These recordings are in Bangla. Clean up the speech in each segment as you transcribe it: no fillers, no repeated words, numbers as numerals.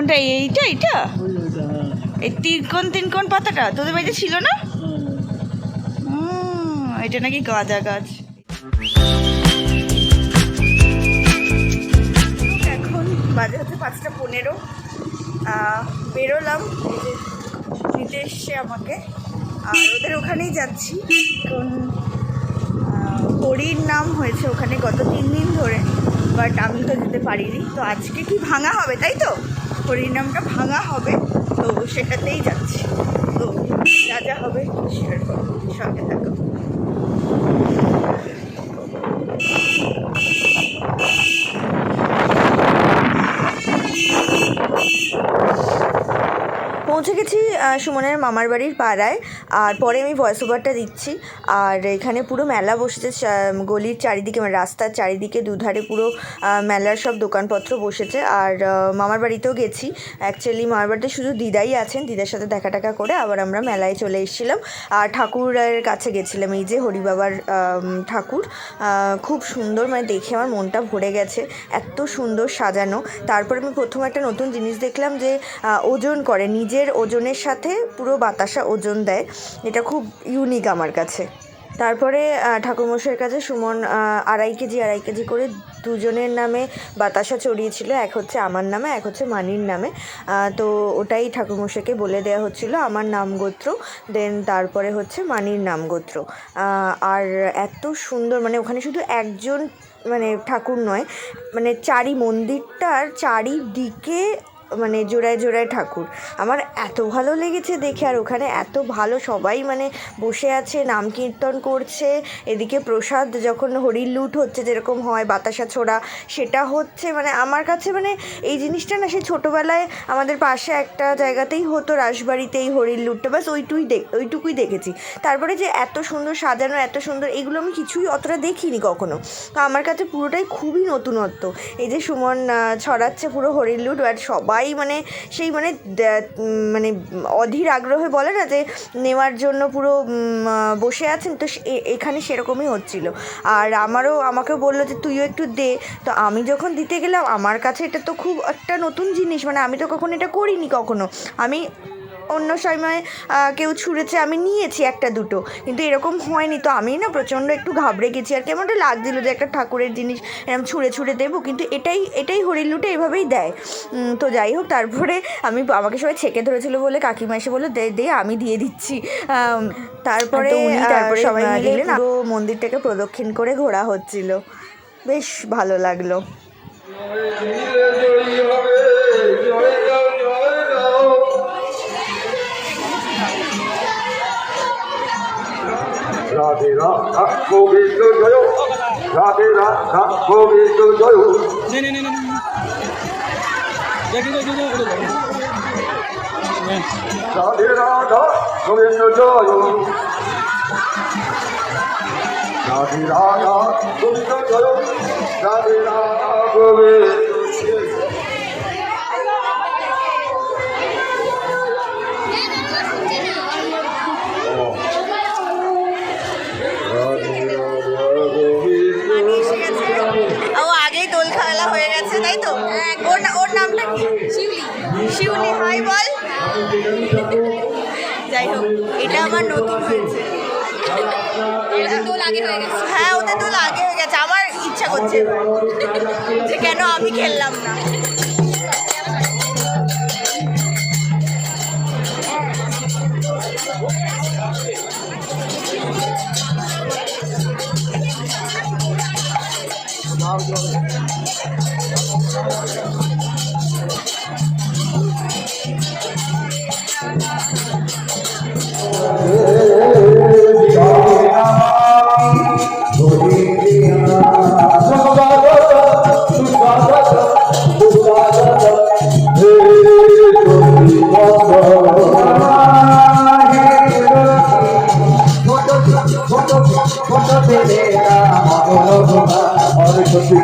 কোনটা? এইটা এইটা এই তিন কোণ পাতাটা তোদের বাড়িতে ছিল না? এটা নাকি গাঁদা গাছ। এখন বাজে হচ্ছে 5:15। বেরোলাম, নিতে এসছে আমাকে, আর ওদের ওখানেই যাচ্ছি। এখন হরির নাম হয়েছে ওখানে গত 3 দিন ধরে, বাট আমি তো যেতে পারিনি। তো আজকে কি ভাঙা হবে, তাই তো? হরির নামটা ভাঙা হবে, তো সেটাতেই যাচ্ছি। তো যা যা হবে শেয়ার করবো, সঙ্গে থাকো। পৌঁছে গেছি সুমনের মামার বাড়ির পাড়ায়। আর পরে আমি ভয়েস ওভারটা দিচ্ছি। আর এখানে পুরো মেলা বসেছে গলির চারিদিকে, মানে রাস্তার চারিদিকে দুধারে পুরো মেলার সব দোকানপত্র বসেছে। আর মামার বাড়িতেও গেছি। অ্যাকচুয়ালি মামার বাড়িতে শুধু দিদাই আছেন, দিদার সাথে দেখা টাকা করে আবার আমরা মেলায় চলে এসেছিলাম। আর ঠাকুরের কাছে গেছিলাম, এই যে হরি বাবার ঠাকুর, খুব সুন্দর, মানে দেখে আমার মনটা ভরে গেছে, এত সুন্দর সাজানো। তারপরে আমি প্রথম একটা নতুন জিনিস দেখলাম যে ওজন করে, নিজের ওজনের সাথে পুরো বাতাসা ওজন দেয়। এটা খুব ইউনিক আমার কাছে। তারপরে ঠাকুরমশাইয়ের কাছে সুমন 2.5 কেজি করে দুজনের নামে বাতাসা চড়িয়েছিল। এক হচ্ছে আমার নামে, এক হচ্ছে মানির নামে। তো ওটাই ঠাকুরমশাইকে বলে দেওয়া হচ্ছিলো, আমার নাম গোত্র, দেন তারপরে হচ্ছে মানির নাম গোত্র। আর এত সুন্দর, মানে ওখানে শুধু একজন মানে ঠাকুর নয়, মানে মন্দিরটার চারিদিকে মানে জোড়ায় জোড়ায় ঠাকুর। আমার এত ভালো লেগেছে দেখে। আর ওখানে এত ভালো সবাই মানে বসে আছে, নাম কীর্তন করছে, এদিকে প্রসাদ যখন হরির লুট হচ্ছে যেরকম হয় বাতাসা ছোড়া, সেটা হচ্ছে। মানে আমার কাছে মানে এই জিনিসটা না, সেই ছোটোবেলায় আমাদের পাশে একটা জায়গাতেই হতো, রাসবাড়িতেই হরির লুটটা, বাস ওইটুকুই দেখেছি। তারপরে যে এত সুন্দর সাজানো, এত সুন্দর, এগুলো আমি কিছুই অতটা দেখিনি কখনো। তো আমার কাছে পুরোটাই খুবই নতুনত্ব। এই যে সুমন ছড়াচ্ছে পুরো হরির লুট, আর সবাই মানে সেই মানে অধীর আগ্রহে বলে না যে নেওয়ার জন্য পুরো বসে আছেন। তো এখানে সেরকমই হচ্ছিল। আর আমাকেও বললো যে তুইও একটু দে। তো আমি যখন দিতে গেলাম, আমার কাছে এটা তো খুব একটা নতুন জিনিস, মানে আমি তো কখনো এটা করিনি কখনো। আমি অন্য সময় কেউ ছুঁড়েছে, আমি নিয়েছি একটা দুটো, কিন্তু এরকম হয়নি। তো আমি না প্রচণ্ড একটু ঘাবড়ে গেছি, আর কেমন একটা লাগছিল যে একটা ঠাকুরের জিনিস এরকম ছুঁড়ে দেবো, কিন্তু এটাই হরির লুটে এভাবেই দেয়। তো যাই হোক, তারপরে আমাকে সবাই ছেঁকে ধরেছিল বলে কাকিমা এসে বললো দে আমি দিয়ে দিচ্ছি। তারপরে সবাই মিলে পুরো মন্দিরটাকে প্রদক্ষিণ করে ঘোরা হচ্ছিল, বেশ ভালো লাগলো। রাধে রাধা গোবিন্দ জয়, রাধে রাধা গোবিন্দ জয়। রাধে রাধা গোবিন্দ জয়, রাধে রাধা গোবিন্দ জয়, রাধে রাধা গোবিন্দ। তাই তো? ওর নামটা কি? শিউলি। হাই বল। যাই হোক, এটা আমার নতুন হয়েছে। হ্যাঁ, ওদের দোল আগে হয়ে গেছে। আমার ইচ্ছা করছে যে কেন আমি খেললাম না।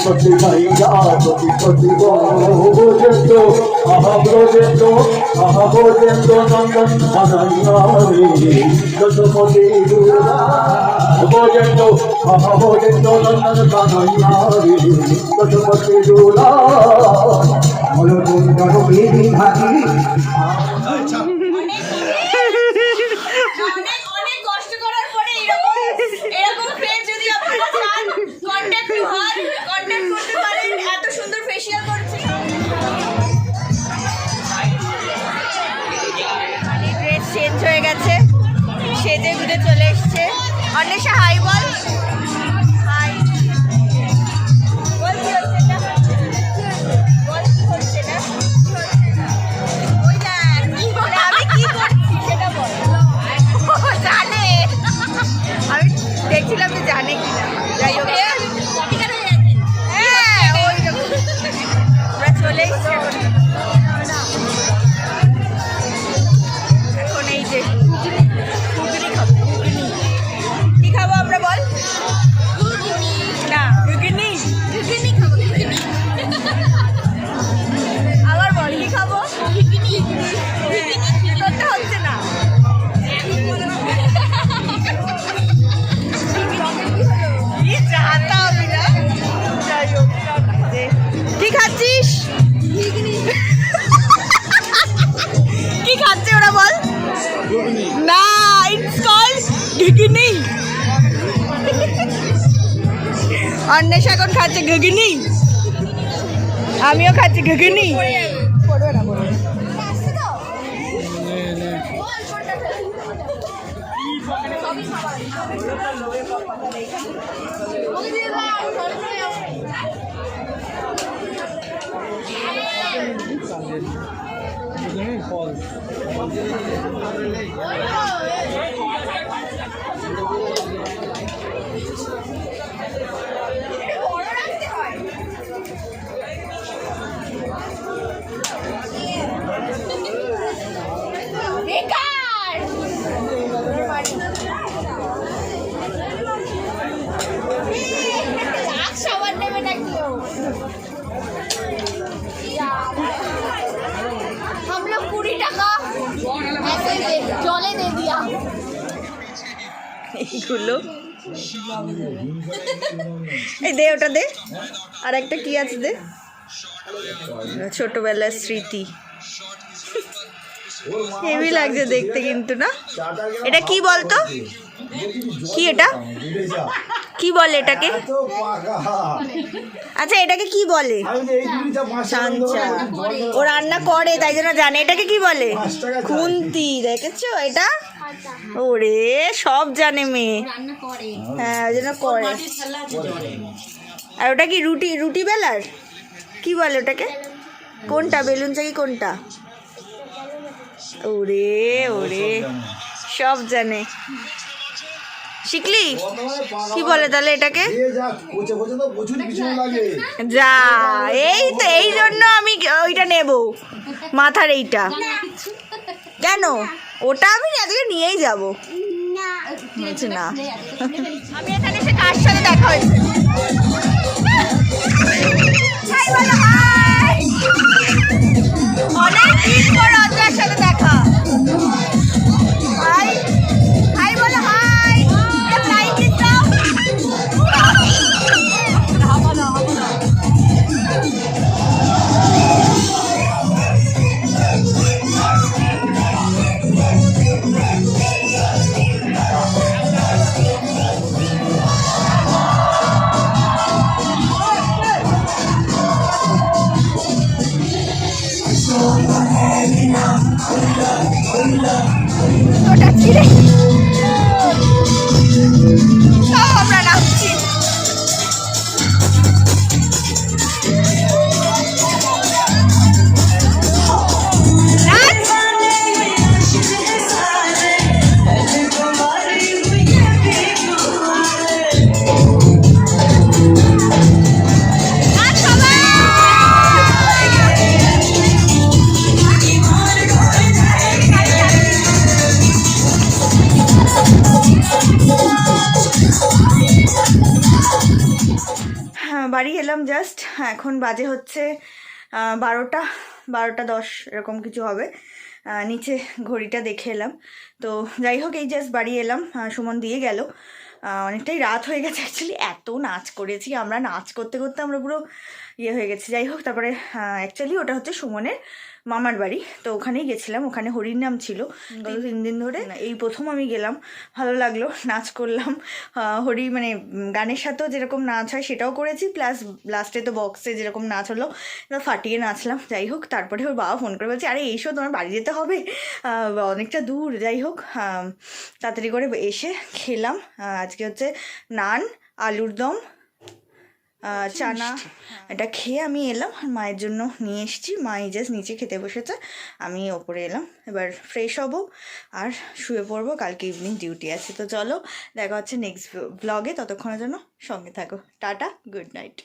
কোটি ভাইয়া কোটি বোঝেন্দ্র নন্দন মানাইয়া রে যশোমতি দুর্গা বোঝেন্দ্র নন্দন মানাইয়া রে যশোমতি দুর্গা বলো সুন্দর বেদি ধারি অনেক অনেক কষ্ট করার পরে এরকম ফেস যদি আপনারা চান কন্টাক্ট টু হার কন্টাক্ট করতে পারেন এত সুন্দর ফেশিয়াল করছে ড্রেস চেঞ্জ হয়ে গেছে সেজে গুজে চলে এসছে অন্বেষা হাই বল হাই বল কি হচ্ছে এটা বল কি হচ্ছে এটা ওই দেখ আমি কি করছি সেটা বল ও জানে আমি দেখছিলাম যে জানে কিনা যাই হোক হ্যাঁ ওই আমরা চলে এসছি এখন এই যে ঘুগনি খাবো কি খাবো আমরা বল না ঘুগনি আবার বল কি খাবো করতে হচ্ছে না কি চাহতা আমি না যাই হোক কি খাচ্ছিস কি খাচ্ছে ওরা বল না ইটস কল্ড ঘুগনি অন্বেষা এখন খাচ্ছে ঘুগনি আমিও খাচ্ছি ঘুগনি পড়বে না পড়বে না हम लोग 20 টাকা ऐसे जले दे दिया এইগুলো এই দে ওটা দে আর একটা কি আছে দে ছোটবেলার স্মৃতি হেভি লাগছে দেখতে কিন্তু না এটা কি বলতো কি এটা কি বলে এটাকে আচ্ছা এটাকে কি বলে সাঞ্চা ও রান্না করে তাই জন্য জানে এটাকে কি বলে খুন্তি দেখেছো এটা ওরে সব জানে মেয়ে হ্যাঁ ওই জন্য করে আর ওটা কি রুটি রুটি বেলার কি বলে ওটাকে কোনটা বেলুন চাকি কোনটা ওরে ওরে সব জানে শিখলি কি বলে তাহলে এটাকে যা এই তো এই জন্য আমি ওইটা নেব মাথার এইটা কেন ওটা আমি আজকে নিয়েই যাব না আমি এখানে এসে কার সাথে দেখা হয়েছে অনেক দিন পর অজয়ের সাথে দেখা হাই হাই বলো হাই ফ্লাইং কিস দাও ওটা ছিঁড়ে সব আমরা নামছি বাড়ি এলাম জাস্ট এখন বাজে হচ্ছে 12:10 এরকম কিছু হবে নিচে ঘড়িটা দেখে এলাম তো যাই হোক এই জাস্ট বাড়ি এলাম সুমন দিয়ে গেল অনেকটাই রাত হয়ে গেছে অ্যাকচুয়ালি এত নাচ করেছি আমরা নাচ করতে করতে আমরা পুরো ইয়ে হয়ে গেছে। যাই হোক, তারপরে অ্যাকচুয়ালি ওটা হচ্ছে সুমনের মামার বাড়ি, তো ওখানেই গেছিলাম। ওখানে হরির নাম ছিল গত 3 দিন ধরে। এই প্রথম আমি গেলাম, ভালো লাগলো, নাচ করলাম। হরি মানে গানের সাথেও যেরকম নাচ হয় সেটাও করেছি, প্লাস লাস্টে তো বক্সে যেরকম নাচ হলো ফাটিয়ে নাচলাম। যাই হোক, তারপরে ওর বাবা ফোন করে বলছে, আরে এইসব তোমার বাড়ি যেতে হবে, অনেকটা দূর। যাই হোক, তাড়াতাড়ি করে এসে খেলাম। আজকে হচ্ছে নান, আলুর দম, চানা, এটা খেয়ে আমি এলাম। আর মায়ের জন্য নিয়ে এসেছি। মা জাস্ট নিচে খেতে বসেছে, আমি ওপরে এলাম। এবার ফ্রেশ হব আর শুয়ে পড়বো, কালকে ইভিনিং ডিউটি আছে। তো চলো, দেখা হচ্ছে নেক্সট ব্লগে, ততক্ষণের জন্য সঙ্গে থাকো। Tata, good night.